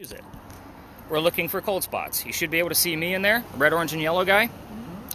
use it. We're looking for cold spots. You should be able to see me in there, red, orange, and yellow guy.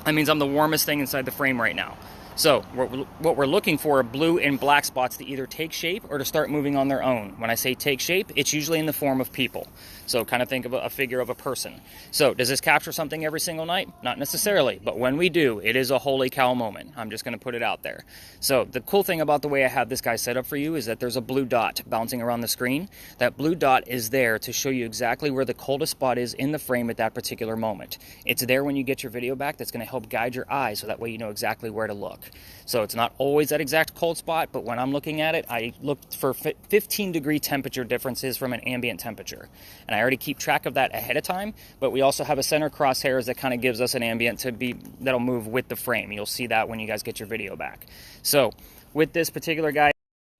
That means I'm the warmest thing inside the frame right now. So what we're looking for are blue and black spots to either take shape or to start moving on their own. When I say take shape, it's usually in the form of people. So kind of think of a figure of a person. So does this capture something every single night? Not necessarily, but when we do, it is a holy cow moment. I'm just going to put it out there. So the cool thing about the way I have this guy set up for you is that there's a blue dot bouncing around the screen. That blue dot is there to show you exactly where the coldest spot is in the frame at that particular moment. It's there when you get your video back. That's going to help guide your eye so that way you know exactly where to look. So it's not always that exact cold spot, but when I'm looking at it, I look for 15-degree temperature differences from an ambient temperature. And I already keep track of that ahead of time, but we also have a center crosshairs that kind of gives us an ambient that'll move with the frame. You'll see that when you guys get your video back. So with this particular guy,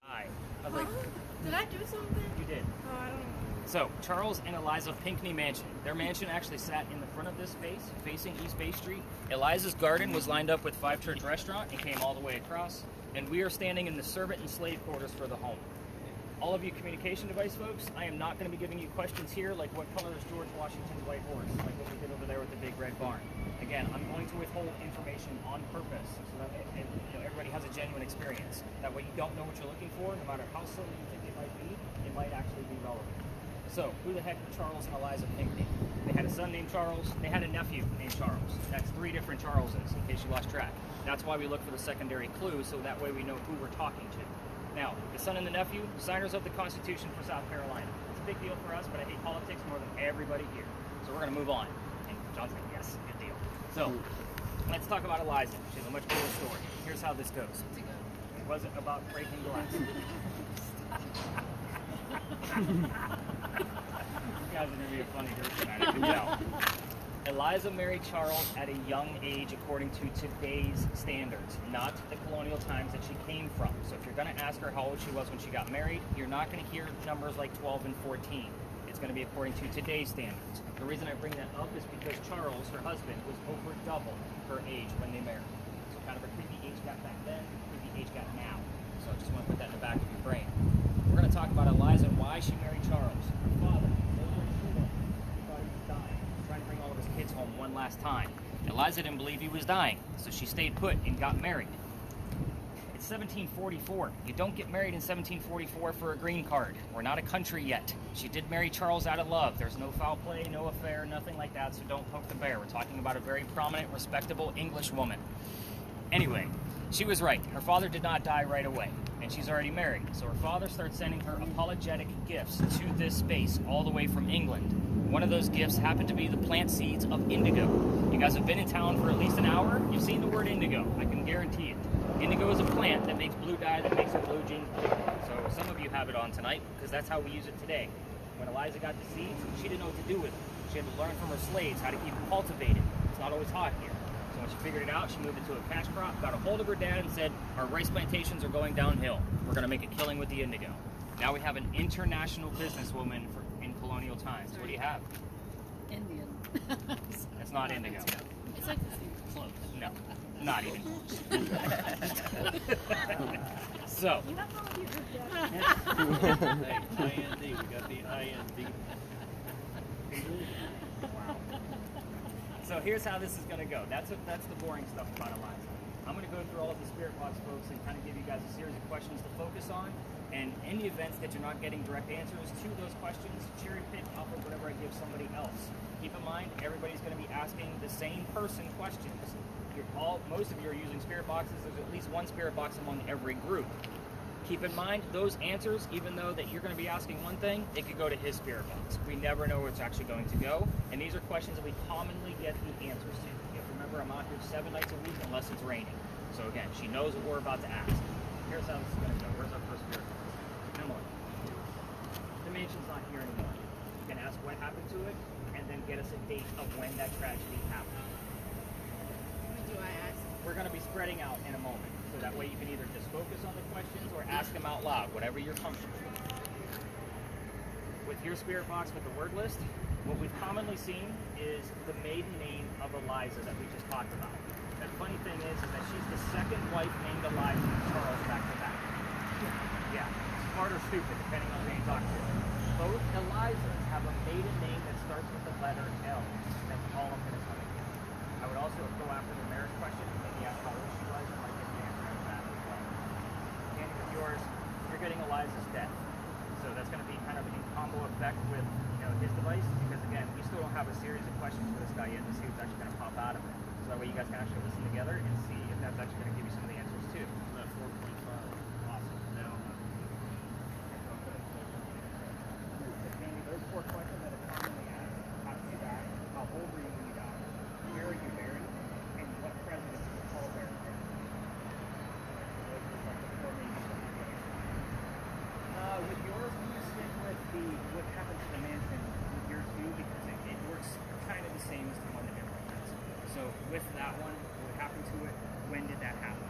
did I do something? You did. Oh, I don't know. So, Charles and Eliza Pinckney Mansion. Their mansion actually sat in the front of this space, facing East Bay Street. Eliza's garden was lined up with Five Church Restaurant and came all the way across. And we are standing in the servant and slave quarters for the home. All of you communication device folks, I am not going to be giving you questions here like what color is George Washington's white horse, like what we did over there with the big red barn. Again, I'm going to withhold information on purpose so that everybody has a genuine experience. That way you don't know what you're looking for, no matter how silly you think it might be, it might actually be relevant. So, who the heck were Charles and Eliza Pinckney? They had a son named Charles. They had a nephew named Charles. That's 3 different Charleses, in case you lost track. That's why we look for the secondary clue, so that way we know who we're talking to. Now, the son and the nephew, signers of the Constitution for South Carolina. It's a big deal for us, but I hate politics more than everybody here. So we're going to move on. And John's like, yes, good deal. So, let's talk about Eliza. She has a much cooler story. Here's how this goes. It wasn't about breaking glass. You guys are going to be a funny group tonight, I can tell. Eliza married Charles at a young age according to today's standards, not the colonial times that she came from. So if you're going to ask her how old she was when she got married, you're not going to hear numbers like 12 and 14. It's going to be according to today's standards. The reason I bring that up is because Charles, her husband, was over double her age when they married. So kind of a creepy age gap back then, creepy age gap now. So I just want to put that in the back of your brain. We're going to talk about Eliza and why she married Charles. Her father, over in Cuba, he thought he was dying. He was trying to bring all of his kids home one last time. Eliza didn't believe he was dying, so she stayed put and got married. It's 1744. You don't get married in 1744 for a green card. We're not a country yet. She did marry Charles out of love. There's no foul play, no affair, nothing like that, so don't poke the bear. We're talking about a very prominent, respectable English woman. Anyway, she was right. Her father did not die right away, and she's already married. So her father starts sending her apologetic gifts to this space all the way from England. One of those gifts happened to be the plant seeds of indigo. You guys have been in town for at least an hour. You've seen the word indigo. I can guarantee it. Indigo is a plant that makes blue dye that makes her blue jeans blue. So some of you have it on tonight because that's how we use it today. When Eliza got the seeds, she didn't know what to do with them. She had to learn from her slaves how to keep it cultivated. It's not always hot here. So when she figured it out, she moved it to a cash crop, got a hold of her dad and said, our rice plantations are going downhill. We're going to make a killing with the indigo. Now we have an international businesswoman in colonial times. What do you have? Indian. It's not indigo. It's like close. No, not even close. So. You have all your Hey, IND. We got the IND. Wow. So here's how this is going to go. That's the boring stuff about Eliza. I'm going to go through all of the Spirit Box folks and kind of give you guys a series of questions to focus on. And in the events that you're not getting direct answers to those questions, cherry pick off of whatever I give somebody else. Keep in mind, everybody's going to be asking the same person questions. Most of you are using Spirit Boxes. There's at least one Spirit Box among every group. Keep in mind, those answers, even though that you're going to be asking one thing, it could go to his Spirit Box. We never know where it's actually going to go. And these are questions that we commonly get the answers to. You have to remember, I'm out here 7 nights a week unless it's raining. So again, she knows what we're about to ask. Here's how this is going to go. Where's our first Spirit Box? Emily. The mansion's not here anymore. You can ask what happened to it, and then get us a date of when that tragedy happened. What do I ask? We're going to be spreading out in a moment. So that way you can either just focus on the questions or ask them out loud, whatever you're comfortable with. With your Spirit Box with the word list, what we've commonly seen is the maiden name of Eliza that we just talked about. The funny thing is that she's the second wife named Eliza and Charles back to back. Yeah, smart or stupid, depending on who you talk to. Both Elizas have a maiden name that starts with the letter L. That's all I'm going to tell you. I would also go after the marriage question and maybe ask how old she was and might get the answer out of that as well. And with yours, you're getting Eliza's death. So that's going to be kind of a combo effect with his device, because again, we still don't have a series of questions for this guy yet to see what's actually going to pop out of it. So that way you guys can actually listen together and see if that's actually going to give you some of the answers too. That 4.5. Awesome. Now, Those 4 questions that are commonly asked after you die: how old were you when you died? Where are you buried? And what president did you call buried? Those are like the 4 main things. With yours, we stick with what happened to the mansion with yours too, because it works kind of the same as the one that everyone has. So with that one, what happened to it? When did that happen?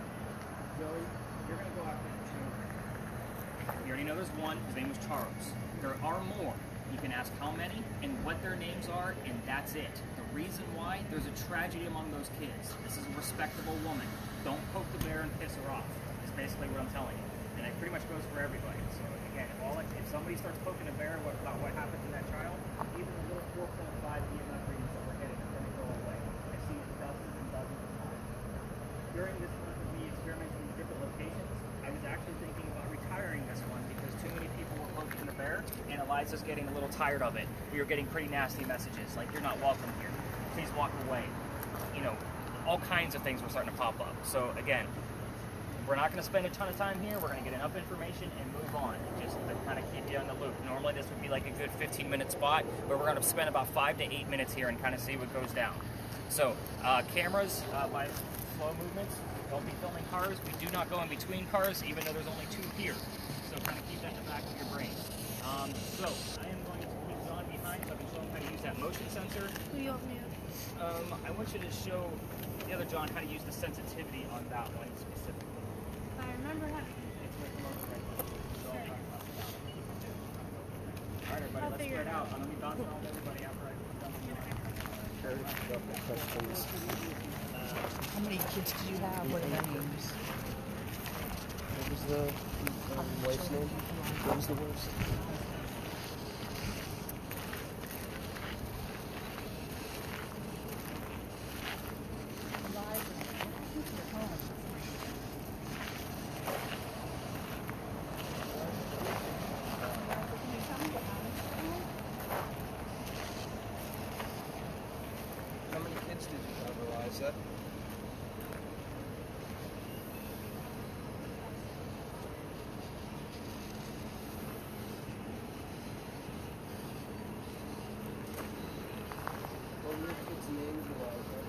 Joey, you're gonna go after the children. You already know there's one. His name was Charles. There are more. You can ask how many and what their names are, and that's it. The reason why, there's a tragedy among those kids. This is a respectable woman. Don't poke the bear and piss her off. That's basically what I'm telling you. And it pretty much goes for everybody. So again, if somebody starts poking a bear about what happened to that child, even the little 4.5 EMF readings that we're getting are going to go away. I've seen it dozens and dozens of times. During this month of me experimenting with different locations, I was actually thinking about retiring this one because too many people were poking the bear, and Eliza's getting a little tired of it. We were getting pretty nasty messages, like, "You're not welcome here. Please walk away." All kinds of things were starting to pop up. So again, we're not going to spend a ton of time here. We're going to get enough information and move on, just to kind of keep you on the loop. Normally this would be like a good 15-minute spot, but we're going to spend about 5 to 8 minutes here and kind of see what goes down. So cameras, by slow movements, don't be filming cars. We do not go in between cars, even though there's only 2 here. So kind of keep that in the back of your brain. So I am going to keep John behind so I can show him how to use that motion sensor. Who you want me to? I want you to show the other John how to use the sensitivity on that one specifically. I remember how. It's with the motion right there. So I'll talk about that. All right, everybody, I'll let's figure spread it out. out. I'm going to be bouncing off everybody after I put down the How many kids did you have? What are their names? What was the wife's name? What was the worst? How many kids did you have, Eliza? What were your kids' names, Eliza?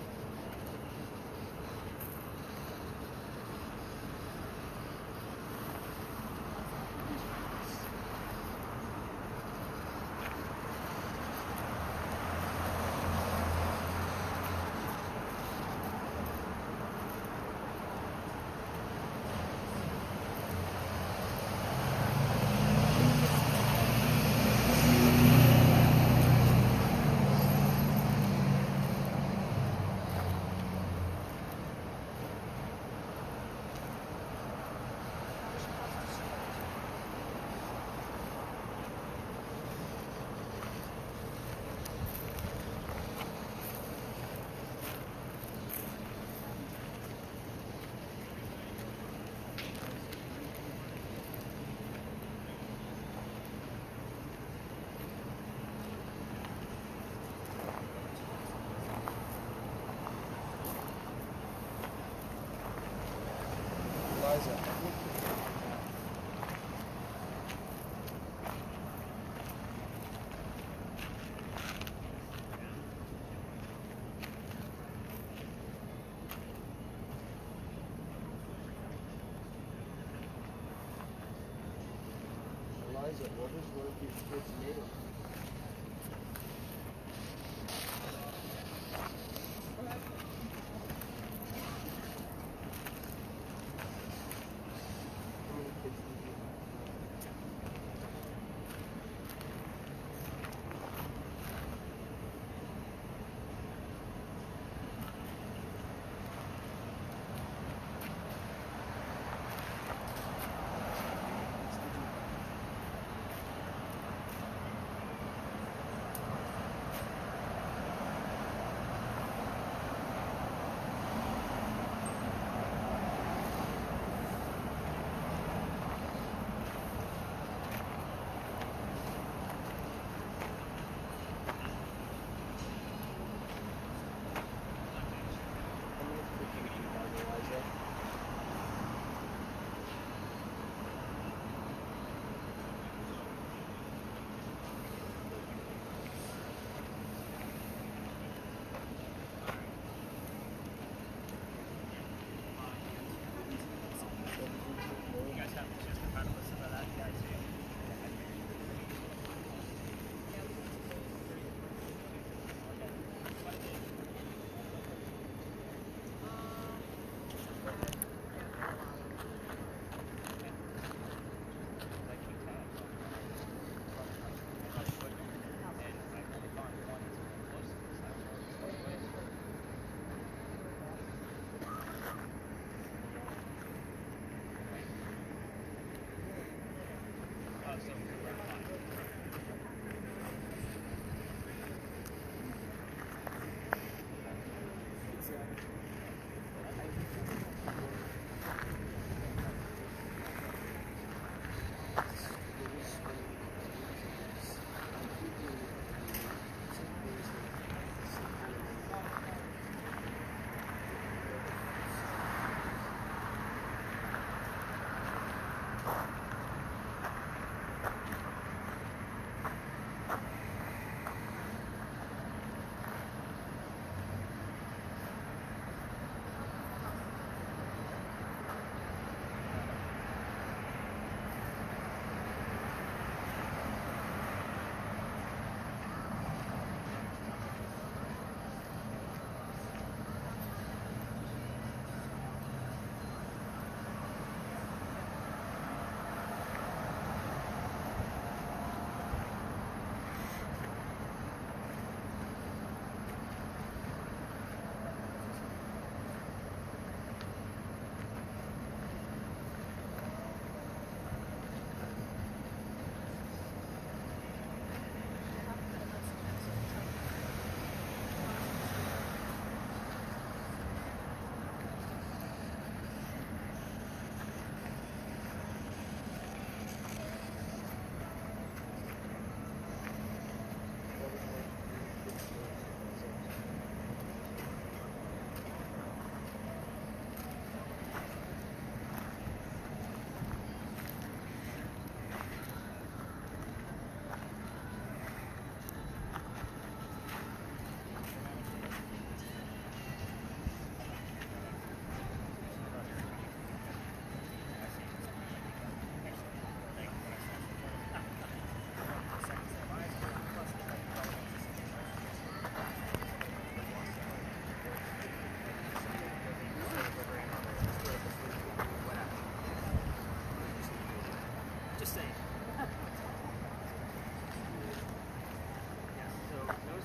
Eliza. Eliza, what was one of your kids' names? How many kids did you have?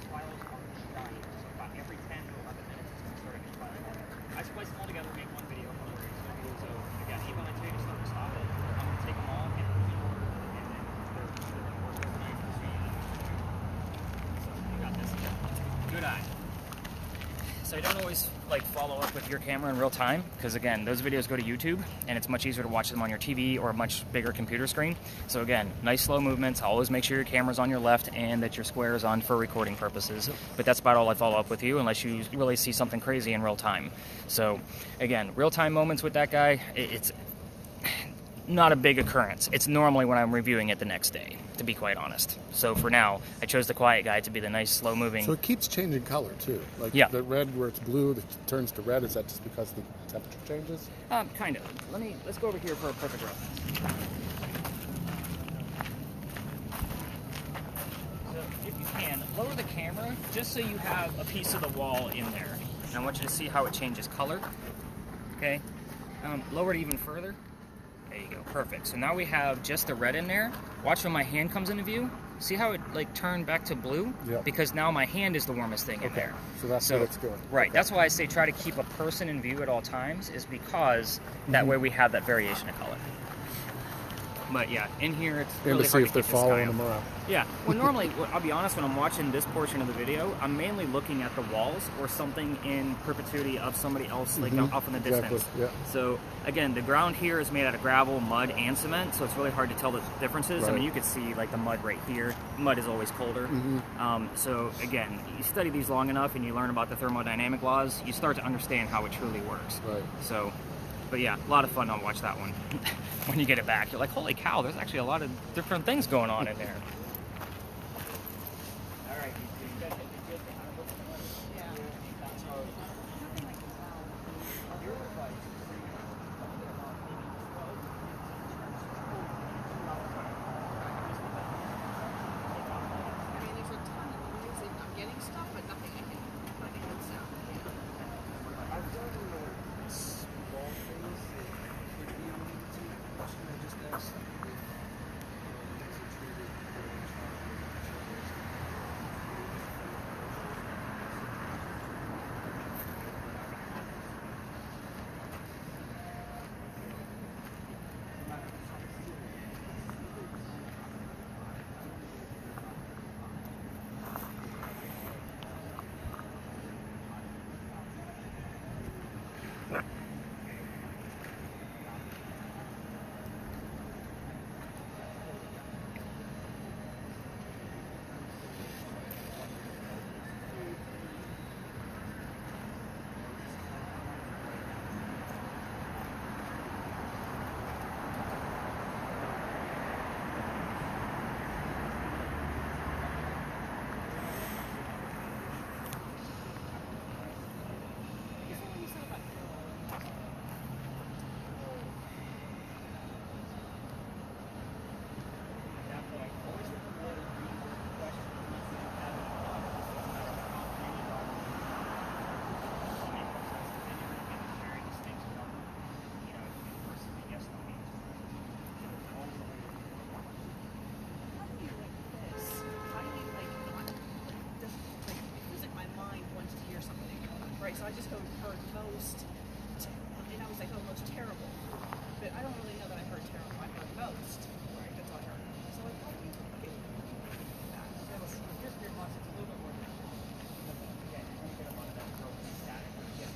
spirals are dying. So about every 10 to 11 minutes, it's going to start a new spiral. I splice them all together, make one video, no worries. So again, even when I tell you to start and stop it, I'm going to take them all, get them in order, and then they're going to work overnight for you. So you got this. Good eye. So I don't always like follow up with your camera in real time because again, those videos go to YouTube and it's much easier to watch them on your TV or a much bigger computer screen. So again, nice slow movements. Always make sure your camera's on your left and that your square is on for recording purposes. But that's about all I follow up with you unless you really see something crazy in real time. So again, real time moments with that guy, it's not a big occurrence. It's normally when I'm reviewing it the next day, to be quite honest. So for now, I chose the quiet guy to be the nice, slow-moving. So it keeps changing color too. Like yeah. The red where it's blue, it turns to red. Is that just because the temperature changes? Kind of. Let's go over here for a perfect reference. So if you can, lower the camera just so you have a piece of the wall in there. And I want you to see how it changes color. Okay. Lower it even further. There you go, perfect. So now we have just the red in there. Watch when my hand comes into view. See how it like turned back to blue? Yeah. Because now my hand is the warmest thing in there. So that's what it's doing. Right. Okay. That's why I say try to keep a person in view at all times, is because that way we have that variation of color. But yeah, in here it's And really to see hard if to they're keep this guy following up. them around. Yeah. Well, normally, I'll be honest, when I'm watching this portion of the video, I'm mainly looking at the walls or something in perpetuity of somebody else, like off in the distance. Yeah. So again, the ground here is made out of gravel, mud, and cement, so it's really hard to tell the differences. I Right. mean, you could see like the mud right here. Mud is always colder. So again, you study these long enough and you learn about the thermodynamic laws, you start to understand how it truly works. Right. So. But yeah, a lot of fun to watch that one. When you get it back, you're like, holy cow, there's actually a lot of different things going on in there. All right, you guys good to kind of look at the Yeah. Nothing like wow. your advice. I mean, there's a ton of music. I'm getting stuff, but nothing I can put in sound. I've done small things that could be related to the question I just asked. If things are treated during Right, so I just heard most, and I was like, oh, most terrible. But I don't really know that I heard terrible. I heard most. Right, that's all I heard. So like, how do you get that? Here's your box, it's a little bit more difficult. Again, you're going to get a lot of that growth static. Yeah.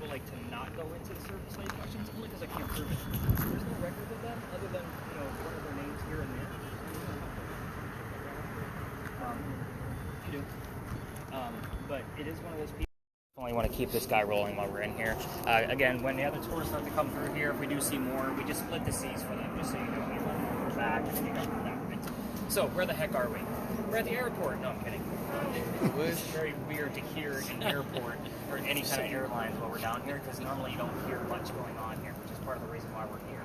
people like to not go into the surface level questions only because I can't prove it. There's no record of them other than one of their names here and there. You do. But it is one of those people. Only want to keep this guy rolling while we're in here. Again, when the other tourists start to come through here, if we do see more, we just split the seats for them, just so you know. We let them go back and you don't do that. Right? So, where the heck are we? We're at the airport. No, I'm kidding. It's very weird to hear an airport or any kind of airlines while we're down here, because normally you don't hear much going on here, which is part of the reason why we're here.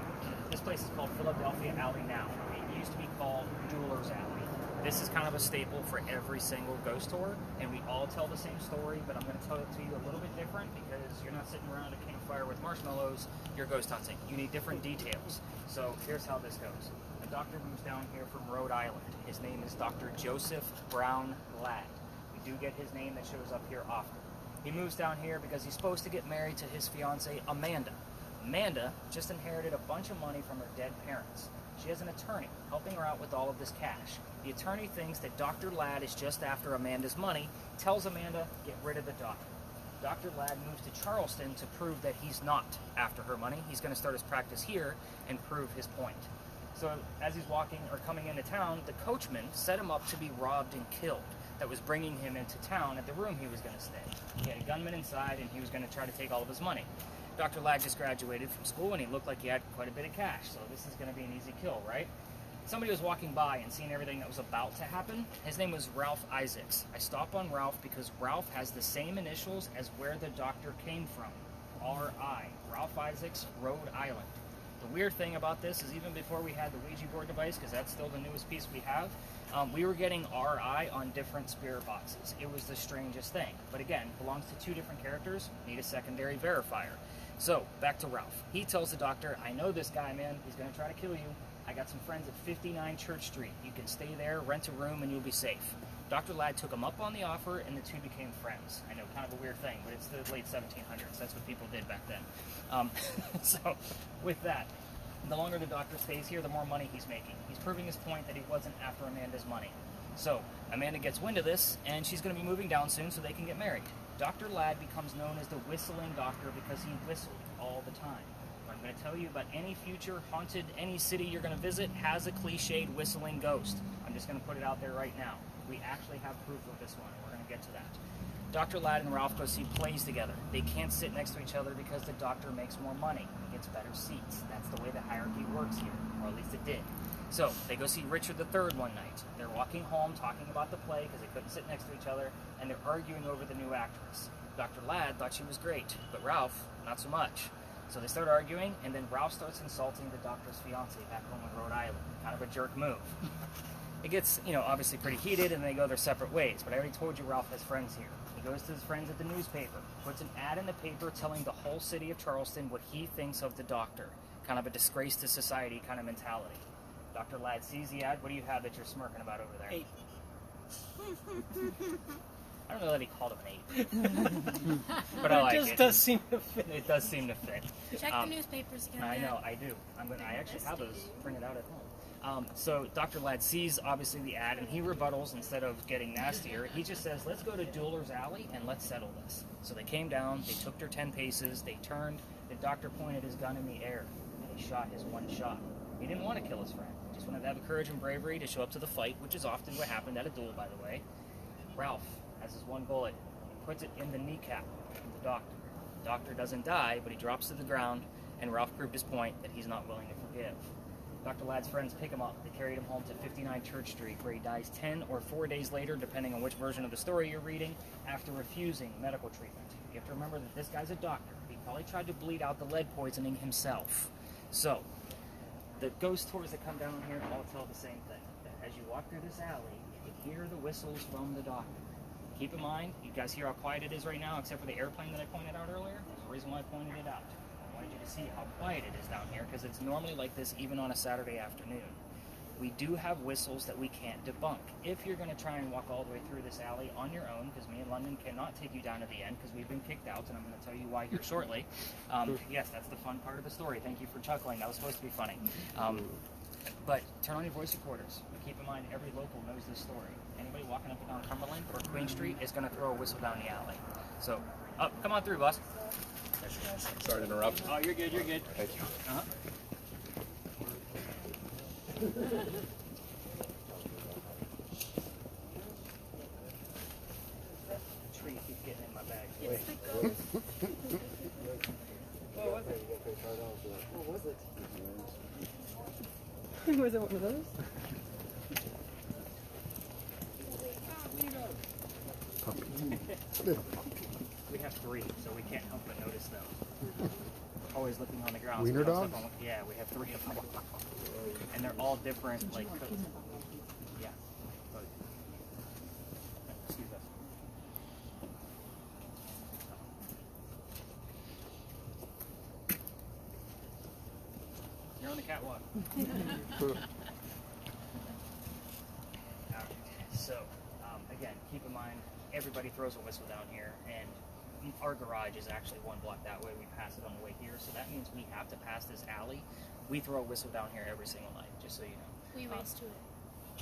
This place is called Philadelphia Alley now. It used to be called Jewelers Alley. This is kind of a staple for every single ghost tour, and we all tell the same story, but I'm going to tell it to you a little bit different because you're not sitting around a campfire with marshmallows, you're ghost hunting. You need different details. So here's how this goes. A doctor moves down here from Rhode Island. His name is Dr. Joseph Brown Ladd. We do get his name that shows up here often. He moves down here because he's supposed to get married to his fiancée, Amanda. Amanda just inherited a bunch of money from her dead parents. She has an attorney helping her out with all of this cash. The attorney thinks that Dr. Ladd is just after Amanda's money, tells Amanda, get rid of the doctor. Dr. Ladd moves to Charleston to prove that he's not after her money. He's going to start his practice here and prove his point. So as he's walking or coming into town, the coachman set him up to be robbed and killed that was bringing him into town at the room he was going to stay. He had a gunman inside and he was going to try to take all of his money. Dr. Ladd just graduated from school and he looked like he had quite a bit of cash, so this is going to be an easy kill, right? Somebody was walking by and seeing everything that was about to happen. His name was Ralph Isaacs. I stop on Ralph because Ralph has the same initials as where the doctor came from, R.I., Ralph Isaacs, Rhode Island. The weird thing about this is even before we had the Ouija board device, because that's still the newest piece we have, we were getting R.I. on different spirit boxes. It was the strangest thing. But again, belongs to two different characters, need a secondary verifier. So, back to Ralph. He tells the doctor, I know this guy, man. He's going to try to kill you. I got some friends at 59 Church Street. You can stay there, rent a room, and you'll be safe. Dr. Ladd took him up on the offer, and the two became friends. I know, kind of a weird thing, but it's the late 1700s. That's what people did back then. So, with that, the longer the doctor stays here, the more money he's making. He's proving his point that he wasn't after Amanda's money. So, Amanda gets wind of this, and she's going to be moving down soon so they can get married. Dr. Ladd becomes known as the whistling doctor because he whistled all the time. I'm going to tell you about any future haunted, any city you're going to visit has a cliched whistling ghost. I'm just going to put it out there right now. We actually have proof of this one, and we're going to get to that. Dr. Ladd and Ralph go see plays together. They can't sit next to each other because the doctor makes more money. He gets better seats. That's the way the hierarchy works here, or at least it did. So, they go see Richard III one night. They're walking home talking about the play because they couldn't sit next to each other, and they're arguing over the new actress. Dr. Ladd thought she was great, but Ralph, not so much. So they start arguing, and then Ralph starts insulting the doctor's fiancée back home in Rhode Island. Kind of a jerk move. It gets, obviously pretty heated, and they go their separate ways. But I already told you Ralph has friends here. He goes to his friends at the newspaper, puts an ad in the paper telling the whole city of Charleston what he thinks of the doctor. Kind of a disgrace to society kind of mentality. Dr. Ladd sees the ad. What do you have that you're smirking about over there? 8. I don't know that he called him an 8. But I like it. It just does seem to fit. It does seem to fit. Check the newspapers again. I know, I do. I actually have those printed out at home. So Dr. Ladd sees, obviously, the ad, and he rebuttals instead of getting nastier. He just says, let's go to Jewelers Alley, and let's settle this. So they came down, they took their 10 paces, they turned, the doctor pointed his gun in the air, and he shot his one shot. He didn't want to kill his friend. He just wanted to have the courage and bravery to show up to the fight, which is often what happened at a duel, by the way. Ralph has his one bullet. He puts it in the kneecap of the doctor. The doctor doesn't die, but he drops to the ground, and Ralph proved his point that he's not willing to forgive. Dr. Ladd's friends pick him up. They carried him home to 59 Church Street, where he dies 10 or 4 days later, depending on which version of the story you're reading, after refusing medical treatment. You have to remember that this guy's a doctor. He probably tried to bleed out the lead poisoning himself. So, the ghost tours that come down here all tell the same thing. That as you walk through this alley, you can hear the whistles from the doctor. Keep in mind, you guys hear how quiet it is right now, except for the airplane that I pointed out earlier. There's a reason why I pointed it out. I wanted you to see how quiet it is down here, because it's normally like this even on a Saturday afternoon. We do have whistles that we can't debunk. If you're going to try and walk all the way through this alley on your own, because me and London cannot take you down to the end, because we've been kicked out, and I'm going to tell you why here shortly. Yes, that's the fun part of the story. Thank you for chuckling. That was supposed to be funny. But turn on your voice recorders. But keep in mind, every local knows this story. Anybody walking up and down Cumberland or Queen Street is going to throw a whistle down the alley. So, come on through, boss. Sorry to interrupt. Oh, you're good. You're good. Thank you. Uh-huh. The tree keeps getting in my bag. It's the ghost. What was it? Was it one of those? We have 3, so we can't help but notice them. Always looking on the ground. Wiener so we don't dogs? step on- Yeah, we have 3 of them. And they're all different, like, yeah. But- Excuse us. You're on the catwalk. Alright, so, again, keep in mind, everybody throws a whistle down here, and our garage is actually 1 block that way. We pass it on the way here, so that means we have to pass this alley. We throw a whistle down here every single night, just so you know. We race to it.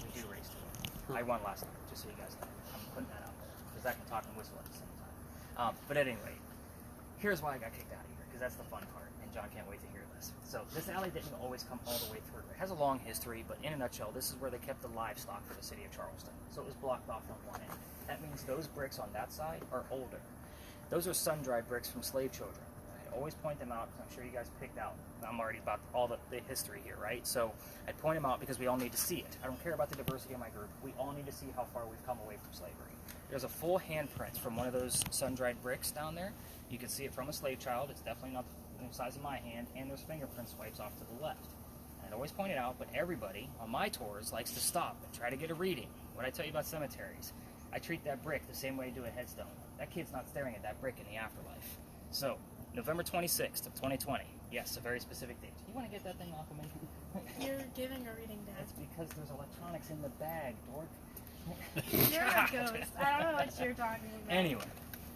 We do race to it. I won last night, just so you guys know. I'm putting that out there, because I can talk and whistle at the same time. But at any rate, here's why I got kicked out of here, because that's the fun part, and John can't wait to hear this. So this alley didn't always come all the way through. It has a long history, but in a nutshell, this is where they kept the livestock for the city of Charleston. So it was blocked off on one end. That means those bricks on that side are older. Those are sun-dried bricks from slave children. I always point them out, because I'm sure you guys picked out. I'm already about all the history here, right? So I'd point them out because we all need to see it. I don't care about the diversity of my group. We all need to see how far we've come away from slavery. There's a full handprint from one of those sun-dried bricks down there. You can see it from a slave child. It's definitely not the size of my hand, and there's fingerprint swipes off to the left. And I'd always point it out, but everybody on my tours likes to stop and try to get a reading. What I tell you about cemeteries, I treat that brick the same way I do a headstone. That kid's not staring at that brick in the afterlife. So, November 26th of 2020. Yes, a very specific date. You want to get that thing off of me? You're giving a reading, Dad. That's because there's electronics in the bag, dork. You're a ghost. I don't know what you're talking about. Anyway,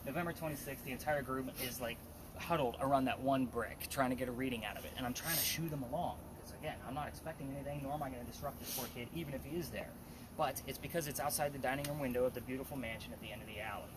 November 26th, the entire group is like huddled around that one brick, trying to get a reading out of it. And I'm trying to shoo them along. Because again, I'm not expecting anything, nor am I going to disrupt this poor kid, even if he is there. But it's because it's outside the dining room window of the beautiful mansion at the end of the alley.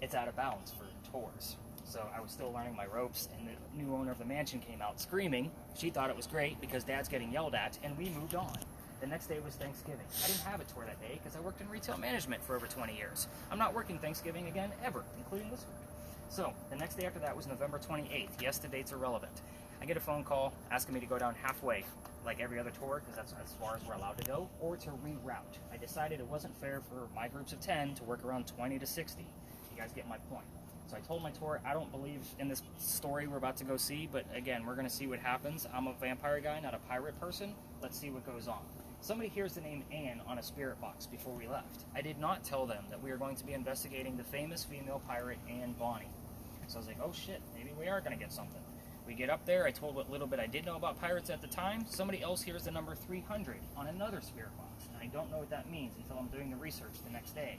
It's out of bounds for tours. So I was still learning my ropes, and the new owner of the mansion came out screaming. She thought it was great because Dad's getting yelled at, and we moved on. The next day was Thanksgiving. I didn't have a tour that day because I worked in retail management for over 20 years. I'm not working Thanksgiving again, ever, including this week. So the next day after that was November 28th. Yes, the dates are relevant. I get a phone call asking me to go down halfway, like every other tour, because that's as far as we're allowed to go, or to reroute. I decided it wasn't fair for my groups of 10 to work around 20 to 60. You guys get my point. So I told my tour, I don't believe in this story we're about to go see, but again, we're going to see what happens. I'm a vampire guy, not a pirate person. Let's see what goes on. Somebody hears the name Anne on a spirit box before we left. I did not tell them that we are going to be investigating the famous female pirate Anne Bonny. So I was like, oh shit, maybe we are going to get something. We get up there, I told what little bit I did know about pirates at the time. Somebody else hears the number 300 on another spirit box, and I don't know what that means until I'm doing the research the next day.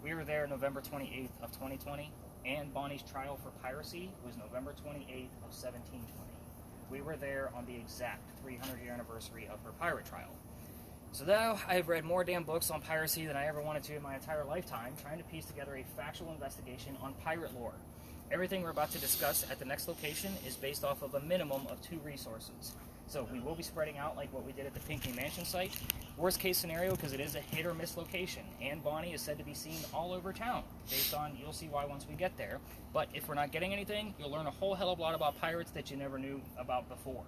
We were there November 28th of 2020. Anne Bonny's trial for piracy was November 28th of 1720. We were there on the exact 300-year anniversary of her pirate trial. So now I've read more damn books on piracy than I ever wanted to in my entire lifetime, trying to piece together a factual investigation on pirate lore. Everything we're about to discuss at the next location is based off of a minimum of 2 resources. So we will be spreading out like what we did at the Pinckney Mansion site. Worst case scenario, because it is a hit or miss location. Anne Bonny is said to be seen all over town, based on, you'll see why once we get there. But if we're not getting anything, you'll learn a whole hell of a lot about pirates that you never knew about before.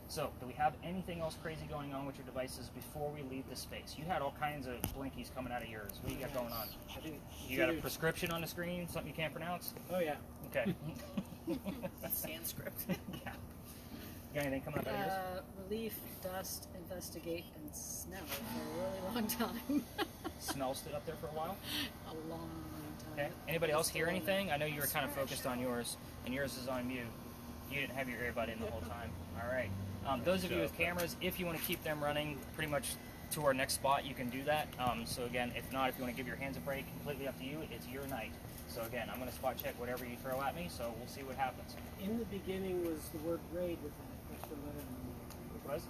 So, do we have anything else crazy going on with your devices before we leave this space? You had all kinds of blinkies coming out of yours. What do you got going on? You got a prescription on the screen? Something you can't pronounce? Oh, yeah. Okay. Sanskrit. Yeah. You got anything coming up out of yours? Relief, dust, investigate, and smell for a really long time. Smell stood up there for a while? A long time. Okay. Anybody else hear anything? I know you were kind of focused on yours, and yours is on mute. You didn't have your earbud in the whole time. All right. Those of you with cameras, if you want to keep them running pretty much to our next spot, you can do that. So again, if not, if you want to give your hands a break, completely up to you. It's your night. So again, I'm going to spot check whatever you throw at me, so we'll see what happens. In the beginning was the word raid with an extra letter in the name. Which was?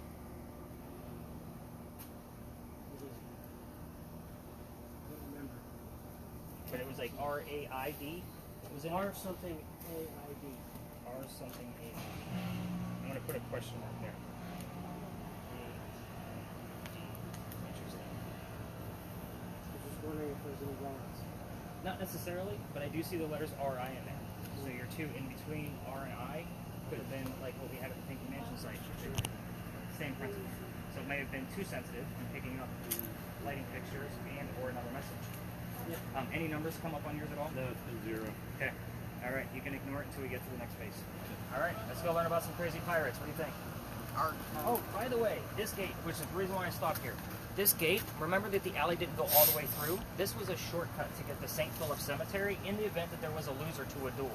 I don't remember. But it was like R-A-I-D. It was in R something A-I-D. there's something in. I'm going to put a question mark there. Interesting. I'm just wondering if there's any balance. Not necessarily, but I do see the letters RI in there. So your two in between R and I could have been like what we had at the Pinky Mansion site. Same principle. So it may have been too sensitive in picking up lighting fixtures and or another message. Any numbers come up on yours at all? No, it's been 0. Okay. All right. You can ignore it until we get to the next phase. All right. Let's go learn about some crazy pirates. What do you think? Oh, by the way, this gate, which is the reason why I stopped here. This gate, remember that the alley didn't go all the way through? This was a shortcut to get to St. Philip Cemetery in the event that there was a loser to a duel.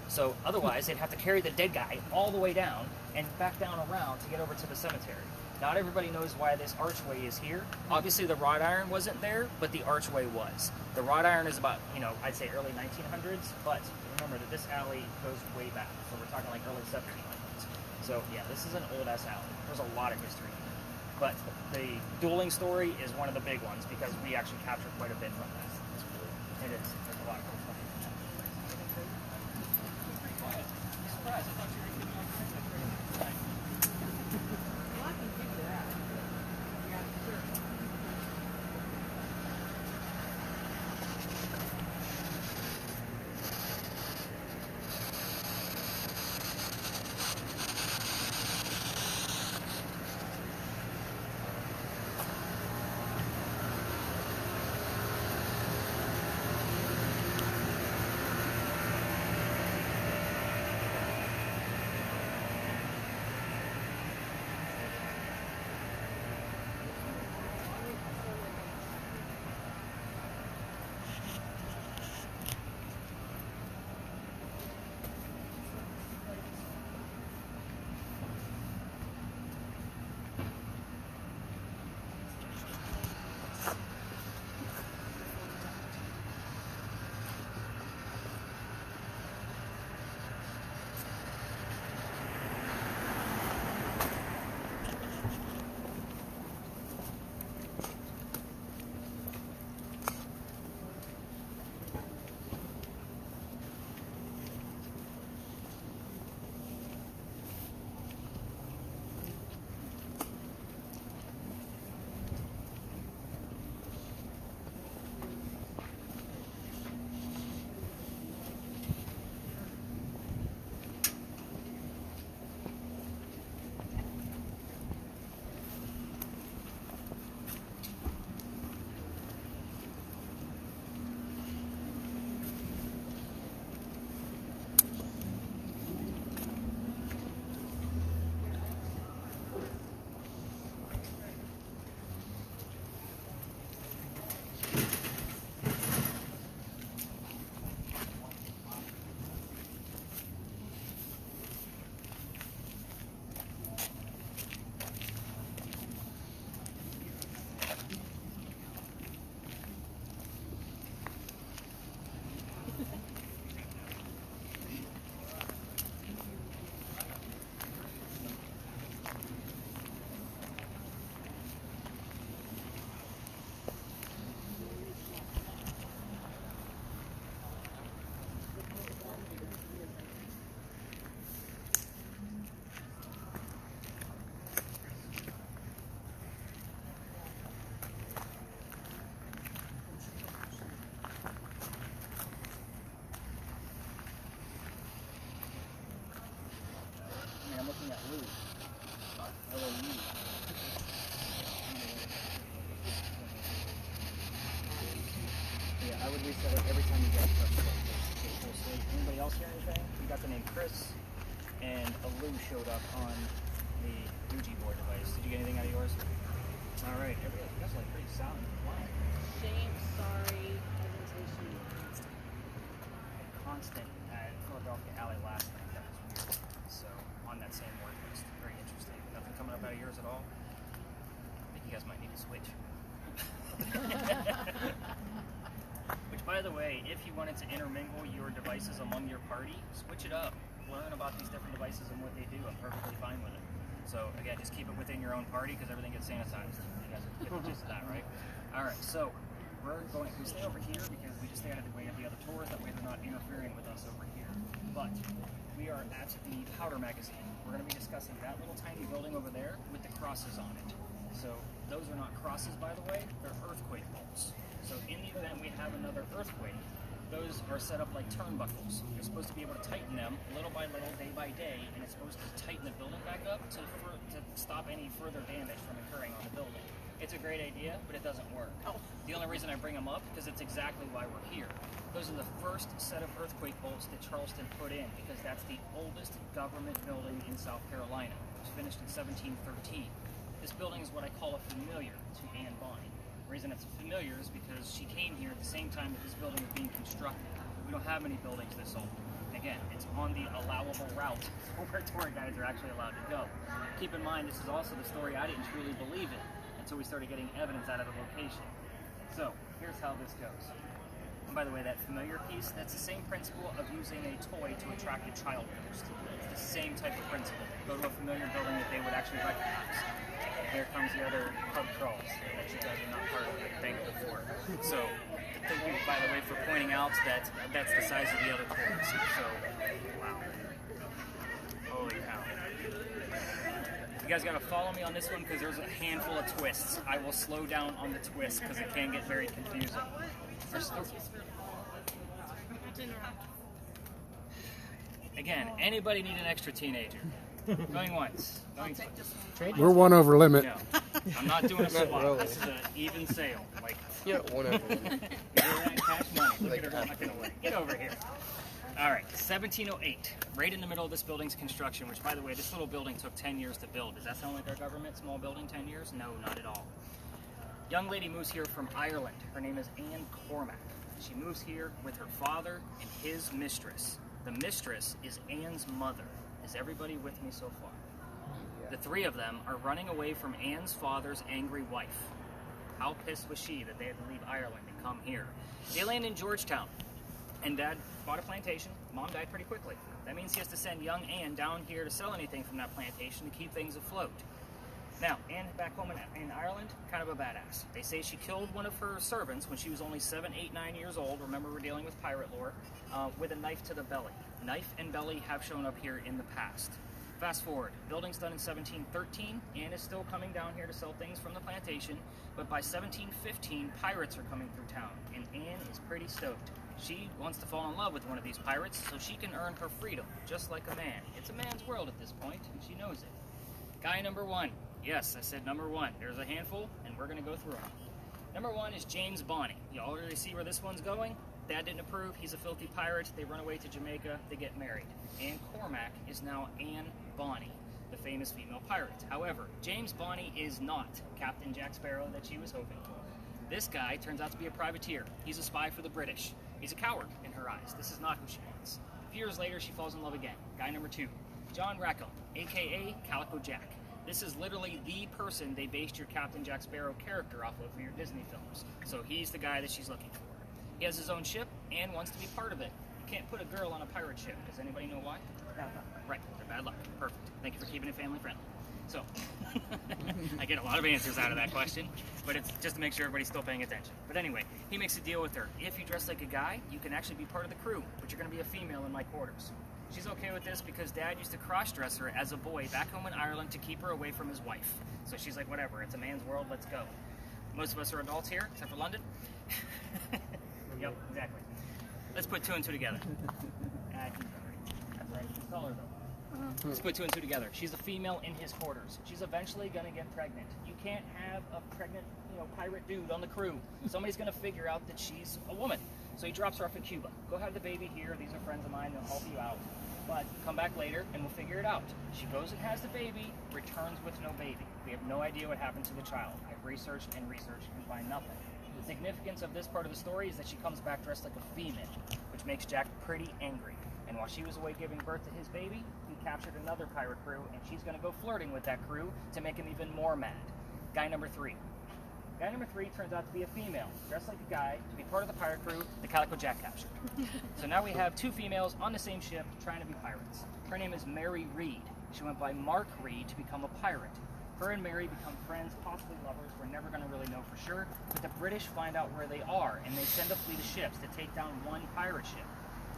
So otherwise, they'd have to carry the dead guy all the way down and back down around to get over to the cemetery. Not everybody knows why this archway is here. Obviously, the wrought iron wasn't there, but the archway was. The wrought iron is about, I'd say early 1900s, but remember that this alley goes way back. So we're talking like early 1700s. So yeah, this is an old-ass alley. There's a lot of history here. But the dueling story is one of the big ones because we actually captured quite a bit from this. It is. There's a lot of cool stuff. Pretty quiet. I'm surprised. I thought you were going to be on tonight. Well, I can figure that. Yeah, sure. I'm looking at Lou. L-O-U. Yeah, I would reset it every time you get a touch. Full slate. Anybody else hear anything? You got the name Chris, and a Lou showed up on the Ouija board device. Did you get anything out of yours? All right, everybody, that's like pretty sound and quiet. Shame, sorry, presentation. Constant at Philadelphia Alley last night. That was weird. So on that same work list, very interesting. Nothing coming up out of yours at all. I think you guys might need to switch. Which, by the way, if you wanted to intermingle your devices among your party, switch it up. Learn about these different devices and what they do. I'm perfectly fine with it. So again, just keep it within your own party because everything gets sanitized. You guys get the gist of that, right? All right. So we stay over here because we just stay out of the way of the other tours. That way they're not interfering with us over here. But we are at the powder magazine. We're going to be discussing that little tiny building over there with the crosses on it. So those are not crosses, by the way, they're earthquake bolts. So in the event we have another earthquake, those are set up like turnbuckles. You're supposed to be able to tighten them little by little, day by day, and it's supposed to tighten the building back up to stop any further damage from occurring on the building. It's a great idea, but it doesn't work. The only reason I bring them up is it's exactly why we're here. Those are the first set of earthquake bolts that Charleston put in, because that's the oldest government building in South Carolina. It was finished in 1713. This building is what I call a familiar to Anne Bonny. The reason it's a familiar is because she came here at the same time that this building was being constructed. We don't have many buildings this old. Again, it's on the allowable route where tour guides are actually allowed to go. Keep in mind, this is also the story I didn't truly believe in until we started getting evidence out of the location. So, here's how this goes. And by the way, that familiar piece, that's the same principle of using a toy to attract a child ghost. It's the same type of principle. Go to a familiar building that they would actually recognize. Here comes the other pub crawls that you guys are not part of the bank before. So, thank you, by the way, for pointing out that that's the size of the other toys. So, wow. Holy cow. You guys gotta follow me on this one because there's a handful of twists. I will slow down on the twists because it can get very confusing. Again, anybody need an extra teenager? Going once. Going twice. We're one over limit. No, I'm not doing a swap. This is an even sale. Like, Yeah, whatever. give her that cash money. Look at her walking away. Get over here. All right, 1708, right in the middle of this building's construction, which, by the way, this little building took 10 years to build. Does that sound like our government? Small building, 10 years? No, not at all. Young lady moves here from Ireland. Her name is Anne Cormack. She moves here with her father and his mistress. The mistress is Anne's mother. Is everybody with me so far? The three of them are running away from Anne's father's angry wife. How pissed was she that they had to leave Ireland and come here? They land in Georgetown, and Dad bought a plantation. Mom died pretty quickly. That means he has to send young Anne down here to sell anything from that plantation to keep things afloat. Now, Anne back home in Ireland, kind of a badass. They say she killed one of her servants when she was only 7, 8, 9 years old. Remember, we're dealing with pirate lore, with a knife to the belly. Knife and belly have shown up here in the past. Fast forward, building's done in 1713. Anne is still coming down here to sell things from the plantation, but by 1715, pirates are coming through town, and Anne is pretty stoked. She wants to fall in love with one of these pirates so she can earn her freedom, just like a man. It's a man's world at this point, and she knows it. Guy number one. Yes, I said number one. There's a handful, and we're going to go through them. Number one is James Bonny. You already see where this one's going? Dad didn't approve. He's a filthy pirate. They run away to Jamaica. They get married. Anne Cormack is now Anne Bonny, the famous female pirate. However, James Bonny is not Captain Jack Sparrow that she was hoping for. This guy turns out to be a privateer. He's a spy for the British. He's a coward in her eyes. This is not who she wants. A few years later, she falls in love again. Guy number two, John Rackham, a.k.a. Calico Jack. This is literally the person they based your Captain Jack Sparrow character off of for your Disney films. So he's the guy that she's looking for. He has his own ship and wants to be part of it. You can't put a girl on a pirate ship. Does anybody know why? Bad luck. Right, they're bad luck. Perfect. Thank you for keeping it family friendly. So, I get a lot of answers out of that question, but it's just to make sure everybody's still paying attention. But anyway, he makes a deal with her. If you dress like a guy, you can actually be part of the crew, but you're going to be a female in my quarters. She's okay with this because Dad used to cross-dress her as a boy back home in Ireland to keep her away from his wife. So she's like, whatever, it's a man's world, let's go. Most of us are adults here, except for London. Yep, exactly. Let's put two and two together. That's right. Call her though. Let's put two and two together. She's a female in his quarters. She's eventually going to get pregnant. You can't have a pregnant, pirate dude on the crew. Somebody's going to figure out that she's a woman. So he drops her off in Cuba. Go have the baby here. These are friends of mine. They'll help you out. But come back later and we'll figure it out. She goes and has the baby, returns with no baby. We have no idea what happened to the child. I've researched and researched and find nothing. The significance of this part of the story is that she comes back dressed like a female, which makes Jack pretty angry. And while she was away giving birth to his baby, he captured another pirate crew, and she's going to go flirting with that crew to make him even more mad. Guy number three. Guy number three turns out to be a female, dressed like a guy, to be part of the pirate crew the Calico Jack captured. So now we have two females on the same ship trying to be pirates. Her name is Mary Reed. She went by Mark Reed to become a pirate. Her and Mary become friends, possibly lovers. We're never going to really know for sure. But the British find out where they are, and they send a fleet of ships to take down one pirate ship.